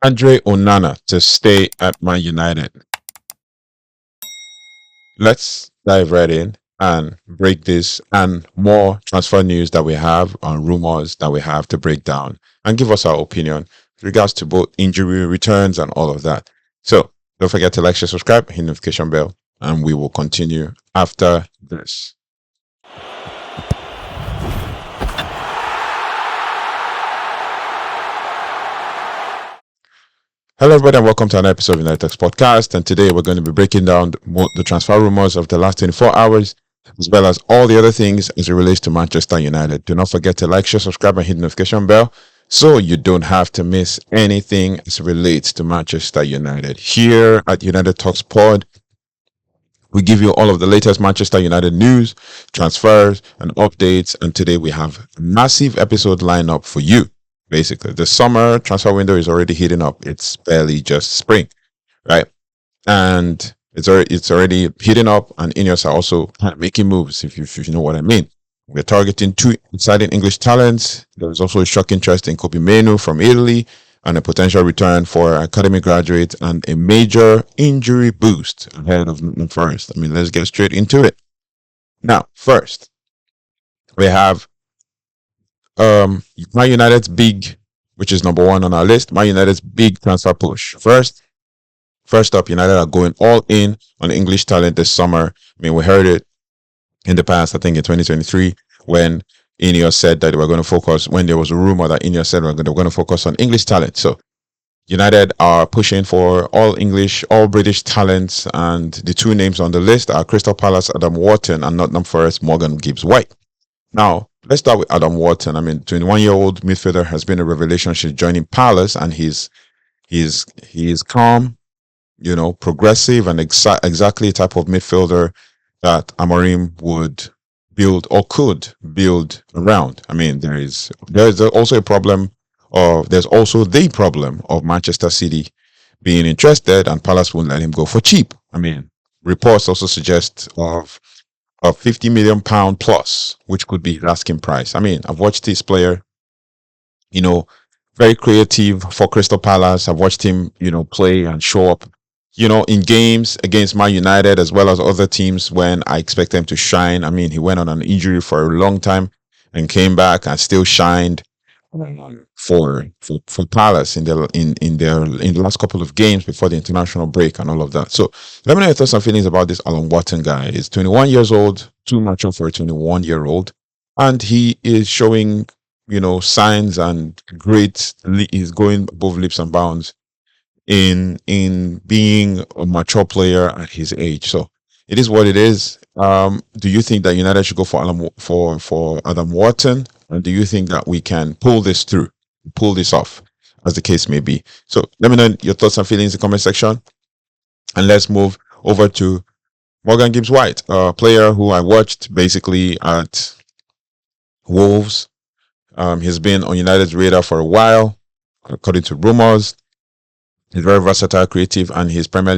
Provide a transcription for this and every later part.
André Onana to stay at Man United. Let's dive right in and break this and more transfer news that we have on rumors that we have to break down and give us our opinion with regards to both injury returns and all of that. So don't forget to like, share, subscribe, hit notification bell, and we will continue after this. Hello, everybody, and welcome to another episode of United Talks Podcast. And today we're going to be breaking down the transfer rumors of the last 24 hours, as well as all the other things as it relates to Manchester United. Do not forget to like, share, subscribe, and hit the notification bell so you don't have to miss anything as it relates to Manchester United. Here at United Talks Pod, we give you all of the latest Manchester United news, transfers, and updates. And today we have a massive episode lineup for you. Basically, the summer transfer window is already heating up. It's barely just spring, right? And it's already heating up, and Ineos are also making moves. If you know what I mean, we're targeting two exciting English talents. There's also a shock interest in Kobe Menu from Italy, and a potential return for academy graduate, and a major injury boost ahead of Nottingham Forest. I mean, let's get straight into it. Now, first, we have Man United's big, which is number one on our list, Man United's big transfer push. First up, United are going all in on English talent this summer. I mean, we heard it in the past, I think in 2023, when Ineos said that they were going to focus, when there was a rumor that Ineos said they were going to focus on English talent. So United are pushing for all English, all British talents, and the two names on the list are Crystal Palace, Adam Wharton, and Nottingham Forest, Morgan Gibbs-White. Now, let's start with Adam Wharton. I mean, 21-year-old midfielder has been a revelation since joining Palace, and he's calm, progressive, and exactly the type of midfielder that Amorim would build or could build around. I mean, there's also a problem there's also the problem of Manchester City being interested, and Palace won't let him go for cheap. I mean, reports also suggest of £50 million plus, which could be his asking price. I mean, I've watched this player, very creative for Crystal Palace. I've watched him, play and show up, in games against Man United as well as other teams when I expect them to shine. I mean, he went on an injury for a long time and came back and still shined for Palace in the last couple of games before the international break and all of that. So let me know your thoughts and feelings about this Alan Watson guy. He's 21 years old, too mature for a 21-year-old, and he is showing signs and great. He's going above leaps and bounds in being a mature player at his age. So it is what it is. Do you think that United should go for Adam Wharton, and do you think that we can pull this off, as the case may be? So let me know your thoughts and feelings in the comment section, and let's move over to Morgan Gibbs-White, a player who I watched basically at Wolves. He's been on United's radar for a while, according to Rumours. He's very versatile, creative, and he has Premier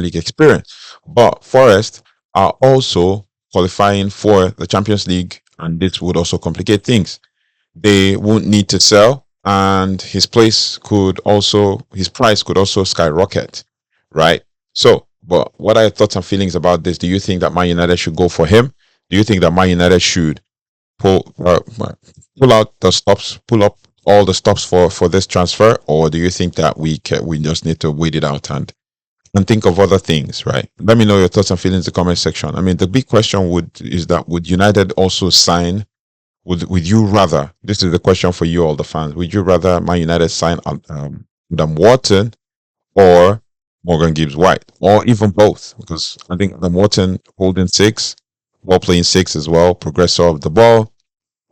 League experience. But Forest are also qualifying for the Champions League, and this would also complicate things. They won't need to sell, and his price could also skyrocket, right? So, but what are your thoughts and feelings about this? Do you think that Man United should go for him? Do you think that Man United should pull out the stops, pull up all the stops for this transfer, or do you think that we just need to wait it out and think of other things, right? Let me know your thoughts and feelings in the comment section. I mean, the big question would United also sign? Would you rather? This is the question for you, all the fans. Would you rather Man United sign Adam Wharton or Morgan Gibbs-White, or even both? Because I think Adam Wharton holding six, ball playing six as well, progressor of the ball.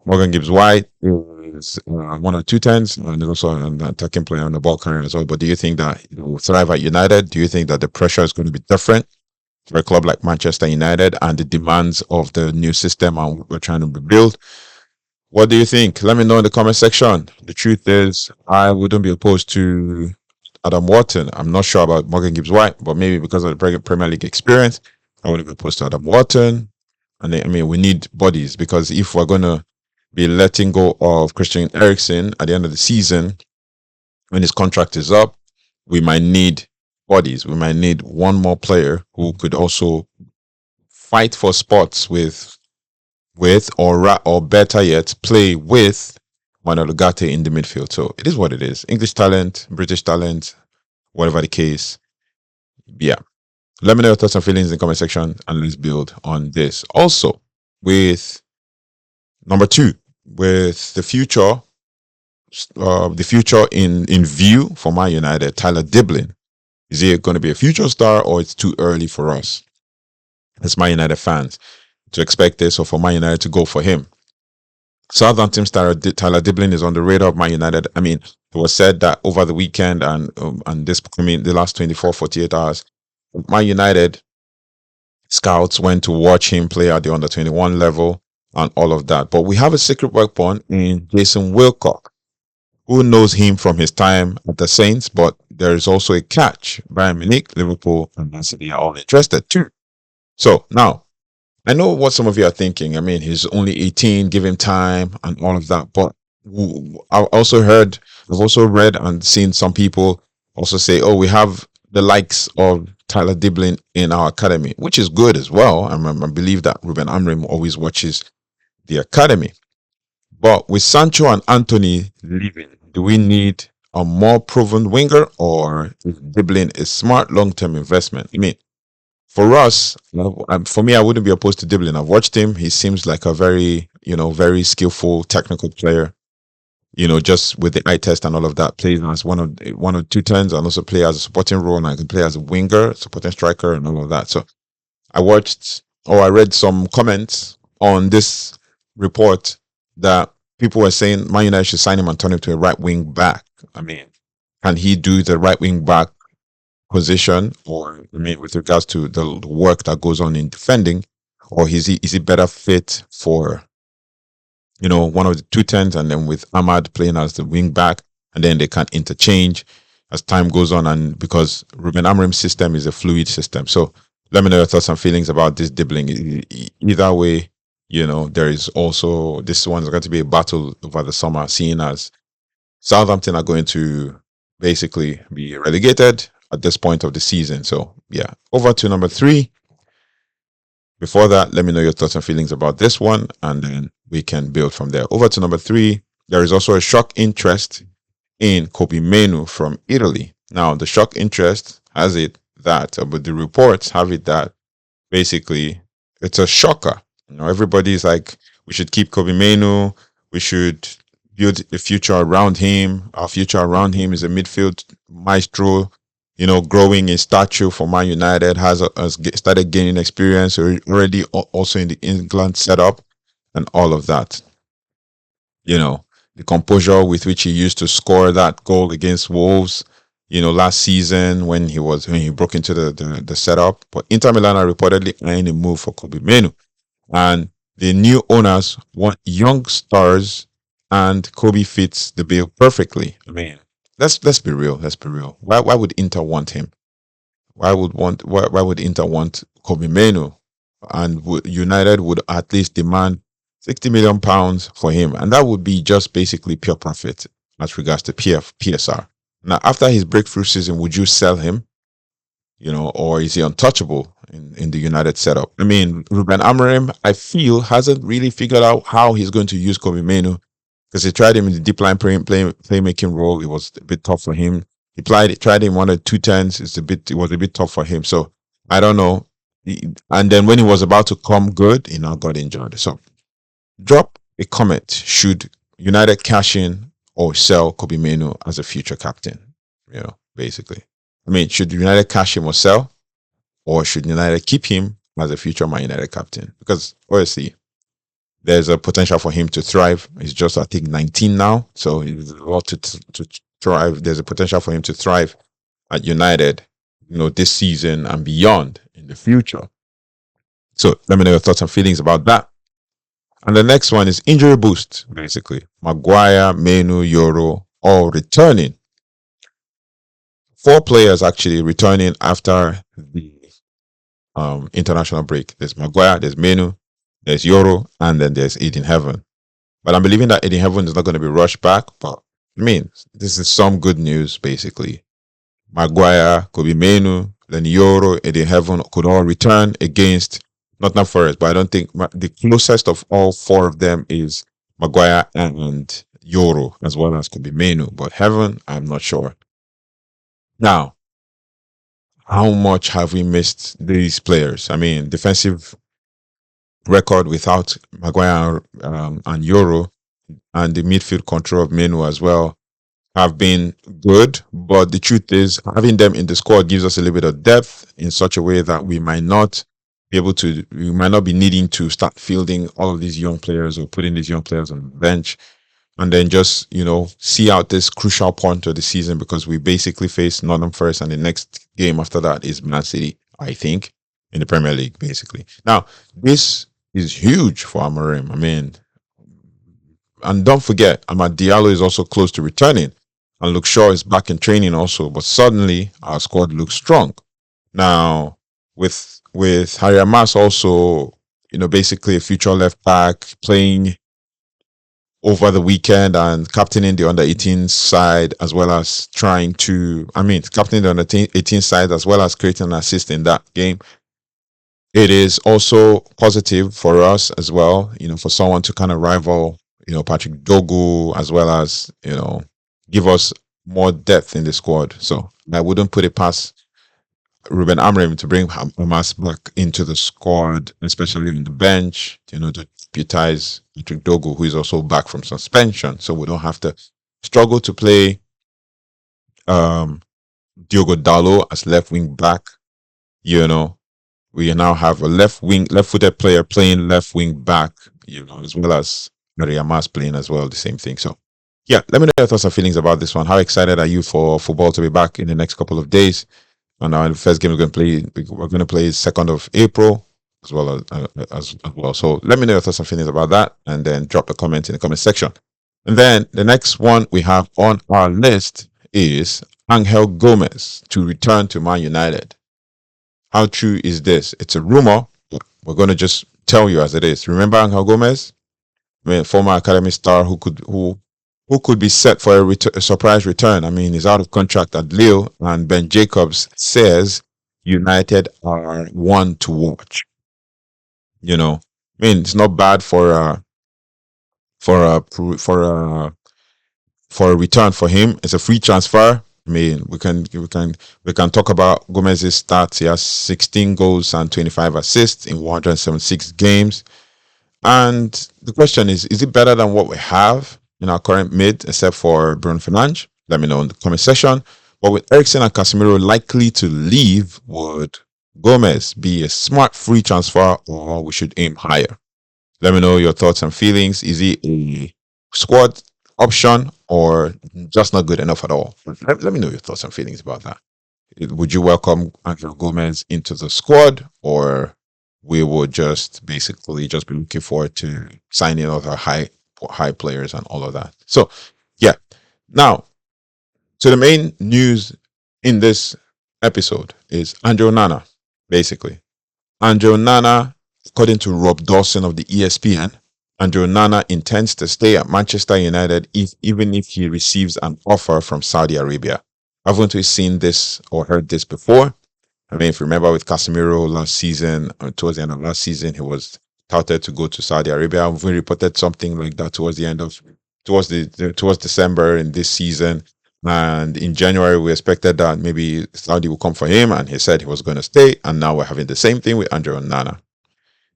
Morgan Gibbs-White is 1 or 2 times, and also an attacking player on the ball carrier as well. But do you think that will thrive at United? Do you think that the pressure is going to be different for a club like Manchester United and the demands of the new system and what we're trying to build? What do you think? Let me know in the comment section. The truth is, I wouldn't be opposed to Adam Wharton. I'm not sure about Morgan Gibbs-White, but maybe because of the Premier League experience, I wouldn't be opposed to Adam Wharton. And I mean, we need bodies, because if we're going to be letting go of Christian Eriksen at the end of the season, when his contract is up, we might need bodies. We might need one more player who could also fight for spots or better yet, play with Manuel Ugarte in the midfield. So it is what it is. English talent, British talent, whatever the case. Yeah. Let me know your thoughts and feelings in the comment section and let's build on this. Also, with number two, with the future in view for Man United, Tyler Diblin. Is he going to be a future star or it's too early for us as Man United fans to expect this or for Man United to go for him? Southampton star Tyler Diblin is on the radar of Man United. I mean, it was said that over the weekend and the last 24, 48 hours, Man United scouts went to watch him play at the under 21 level and all of that. But we have a secret weapon in Jason Wilcock, who knows him from his time at the Saints, but there is also a catch. Bayern Munich, Liverpool, and Man City are all interested too. So now, I know what some of you are thinking. I mean, he's only 18, give him time and all of that. But I've also read and seen some people also say, oh, we have the likes of Tyler Diblin in our academy, which is good as well. I believe that Ruben Amorim always watches the academy. But with Sancho and Anthony leaving, do we need a more proven winger or is Diblin a smart long-term investment? I mean, for us, for me, I wouldn't be opposed to Diblin. I've watched him. He seems like a very skillful technical player. Just with the eye test and all of that, plays as one of two turns and also play as a supporting role and I can play as a winger, supporting striker and all of that. So I read some comments on this report that people were saying Man United should sign him and turn him to a right wing back. I mean, can he do the right wing back position, or I mean, with regards to the work that goes on in defending, or is he better fit for one of the two tens, and then with Ahmad playing as the wing back, and then they can interchange as time goes on, and because Ruben Amorim's system is a fluid system. So let me know your thoughts and feelings about this dribbling. Either way, there is also this one is going to be a battle over the summer, seeing as Southampton are going to basically be relegated at this point of the season. So yeah, over to number three. Before that, let me know your thoughts and feelings about this one, and then we can build from there. Over to number three, there is also a shock interest in Kobe Menu from Italy. Now, the shock interest has it that, but the reports have it that basically it's a shocker. Everybody's like, we should keep Kobe Menu. We should build a future around him. Our future around him is a midfield maestro, growing in stature for Man United, has started gaining experience already, also in the England setup and all of that. The composure with which he used to score that goal against Wolves, last season when he broke into the setup. But Inter Milan are reportedly eyeing a move for Kobe Menu. And the new owners want young stars, and Kobe fits the bill perfectly. I mean, let's be real. Let's be real. Why would Inter want him? Why would Inter want Kobe Menu? And United would at least demand £60 million for him, and that would be just basically pure profit as regards to PSR. Now, after his breakthrough season, would you sell him? Or is he untouchable in the United setup? I mean, Ruben Amorim, I feel, hasn't really figured out how he's going to use Kobe Menu, because he tried him in the deep line playmaking role. It was a bit tough for him. He tried him one of two turns. It was a bit tough for him. So I don't know. And then when he was about to come good, he now got injured. So drop a comment. Should United cash in or sell Kobe Menu as a future captain? Basically. I mean, should United cash him or sell? Or should United keep him as a future Man United captain? Because obviously, there's a potential for him to thrive. He's just, I think, 19 now. So he's a lot to thrive. There's a potential for him to thrive at United, this season and beyond in the future. So let me know your thoughts and feelings about that. And the next one is injury boost, basically. Maguire, Menu, Euro, all returning. 4 players actually returning after the international break. There's Maguire, there's Menu, there's Euro, and then there's Eden Heaven. But I'm believing that Eden Heaven is not going to be rushed back. But I mean, this is some good news, basically. Maguire, Kobe Menu, Lenioro, Eddie Heaven could all return against Nottingham Forest, but I don't think the closest of all four of them is Maguire and Yoro, as well as Kobe Menu. But Heaven, I'm not sure. Now, how much have we missed these players? I mean, defensive record without Maguire and Euro, and the midfield control of Menu as well have been good. But the truth is, having them in the squad gives us a little bit of depth in such a way that we might not be needing to start fielding all of these young players or putting these young players on the bench and then just see out this crucial point of the season, because we basically face Nottingham Forest and the next game after that is Man City, I think, in the Premier League, basically. Now, this is huge for Amorim. I mean, and don't forget, Amad Diallo is also close to returning, and Luke Shaw is back in training also. But suddenly, our squad looks strong. Now, with Harry Amas also, basically a future left back playing over the weekend and captaining the under 18 side, as well as captaining the under 18 side as well as creating an assist in that game. It is also positive for us as well, for someone to kind of rival, Patrick Dogu, as well as, give us more depth in the squad. So I wouldn't put it past Ruben Amorim to bring Hamas back into the squad, especially on the bench, to deputize Patrick Dogu, who is also back from suspension. So we don't have to struggle to play um, Diogo Dalo as left wing back. We now have a left-footed player playing left wing back, as well as Maria Mas playing as well, the same thing. So, yeah, let me know your thoughts and feelings about this one. How excited are you for football to be back in the next couple of days? And our first game we're going to play 2nd of April as well as well. So let me know your thoughts and feelings about that, and then drop a comment in the comment section. And then the next one we have on our list is Angel Gomez to return to Man United. How true is this? It's a rumor. We're going to just tell you as it is. Remember Angel Gomez, former academy star who could be set for a surprise return. I mean, he's out of contract at Lille, and Ben Jacobs says United are one to watch. It's not bad for a return for him. It's a free transfer. I mean, we can talk about Gomez's stats. He has 16 goals and 25 assists in 176 games. And the question is it better than what we have in our current mid, except for Bruno Fernandes? Let me know in the comment section. But with Ericsson and Casemiro likely to leave, would Gomez be a smart free transfer, or we should aim higher? Let me know your thoughts and feelings. Is he a squad option or just not good enough at all? Let me know your thoughts and feelings about that. Would you welcome Angel Gomez into the squad, or we would just basically just be looking forward to signing other high players and all of that? So, yeah. Now, so the main news in this episode is André Onana, basically. André Onana, according to Rob Dawson of the ESPN, André Onana intends to stay at Manchester United even if he receives an offer from Saudi Arabia. Haven't we seen this or heard this before? I mean, if you remember with Casemiro last season, towards the end of last season, he was touted to go to Saudi Arabia. We reported something like that towards December in this season. And in January, we expected that maybe Saudi will come for him, and he said he was going to stay. And now we're having the same thing with André Onana.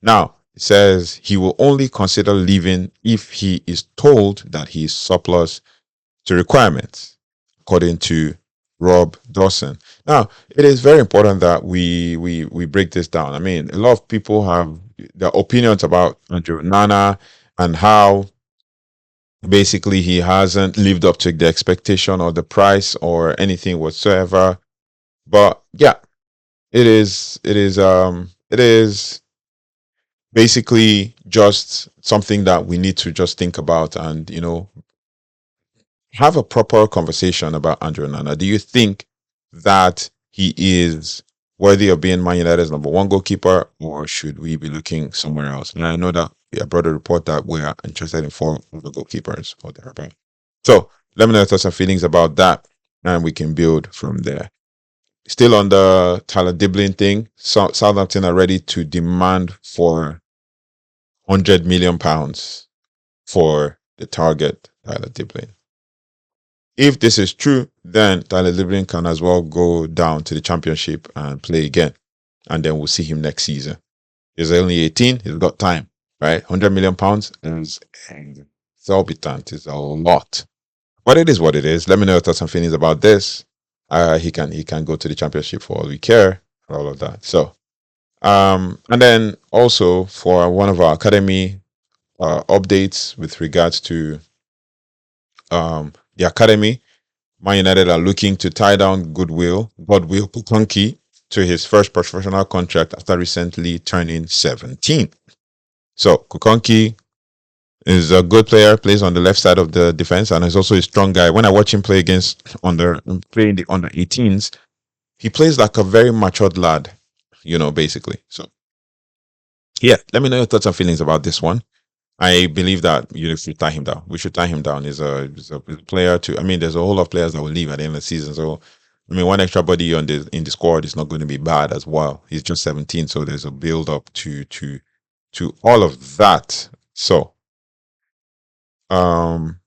Now, it says he will only consider leaving if he is told that he is surplus to requirements, according to Rob Dawson. Now, it is very important that we break this down. I mean, a lot of people have their opinions about André Onana and how basically he hasn't lived up to the expectation or the price or anything whatsoever. But yeah, it is basically just something that we need to just think about and have a proper conversation about Andrew Onana. Do you think that he is worthy of being Man United's number one goalkeeper, or should we be looking somewhere else? And I know that I brought a report that we are interested in four other goalkeepers or thereabout. So Let me know your thoughts and feelings about that, and we can build from there. Still on the Tyler Diblin thing, Southampton are ready to demand for £100 million for the target Tyler Diblin. If this is true, then Tyler Diblin can as well go down to the championship and play again, and then we'll see him next season. He's only 18. He's got time, right? £100 million is exorbitant. It's a lot, but it is what it is. Let me know your thoughts and feelings about this. He can go to the championship for all we care, and all of that. So, and then also for one of our academy updates with regards to the academy, Man United are looking to tie down Godwill Pukunki to his first professional contract after recently turning 17. So Kukonki is a good player, plays on the left side of the defense, and is also a strong guy. When I watch him play playing the under 18s, he plays like a very matured lad, basically. So yeah, let me know your thoughts and feelings about this one. I believe that you should tie him down. We should tie him down. He's a player to. I mean, there's a whole lot of players that will leave at the end of the season. So, I mean, one extra body in the squad is not going to be bad as well. He's just 17, so there's a build up to all of that. So, um,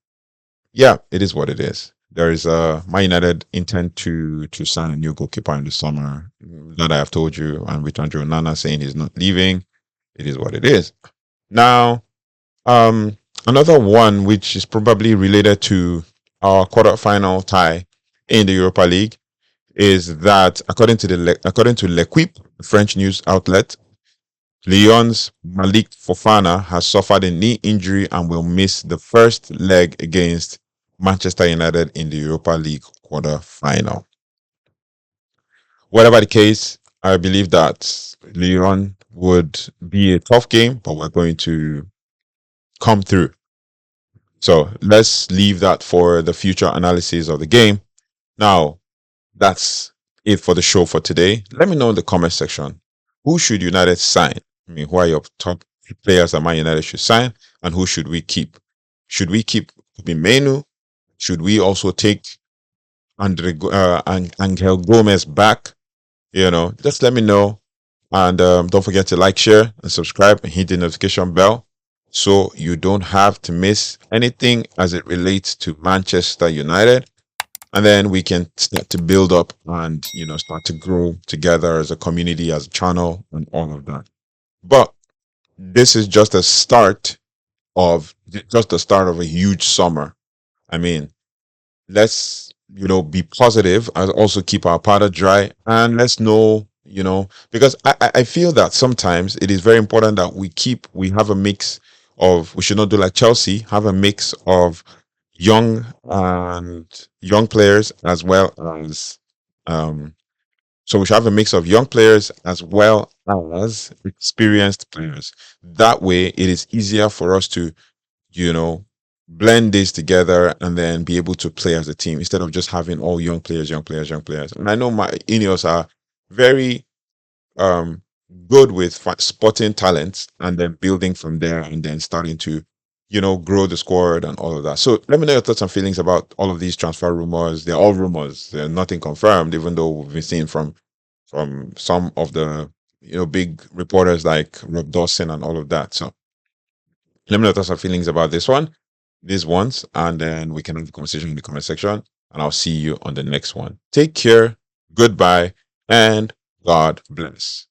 yeah, it is what it is. There is My United intend to sign a new goalkeeper in the summer. That I have told you, and with André Onana saying he's not leaving. It is what it is. Now, another one which is probably related to our quarterfinal tie in the Europa League is that according to L'Equipe, the French news outlet, Lyon's Malik Fofana has suffered a knee injury and will miss the first leg against Manchester United in the Europa League quarterfinal. Whatever the case, I believe that Lyon would be a tough game, but we're going to come through. So let's leave that for the future analysis of the game. Now, that's it for the show for today. Let me know in the comment section, who should United sign? I mean, who are your top players that Man United should sign, and who should we keep? Should we keep Menu? Should we also take Angel Gomez back? Just let me know. And don't forget to like, share, and subscribe, and hit the notification bell so you don't have to miss anything as it relates to Manchester United. And then we can start to build up and start to grow together as a community, as a channel, and all of that. But this is just the start of a huge summer. I mean, let's be positive and also keep our powder dry, and let's know, because I feel that sometimes it is very important that we have a mix of, we should not do like Chelsea, have a mix of young players as well as so we should have a mix of young players as well as experienced players. That way it is easier for us to you know, blend this together and then be able to play as a team instead of just having all young players, young players, young players. And I know my Ineos are very um good with spotting talents and then building from there and then starting to grow the squad and all of that. So let me know your thoughts and feelings about all of these transfer rumors. They're all rumors, they're nothing confirmed, even though we've been seeing from some of the big reporters like Rob Dawson and all of that. So let me know your thoughts and feelings about these ones, and then we can have the conversation in the comment section. And I'll see you on the next one. Take care, goodbye, and God bless.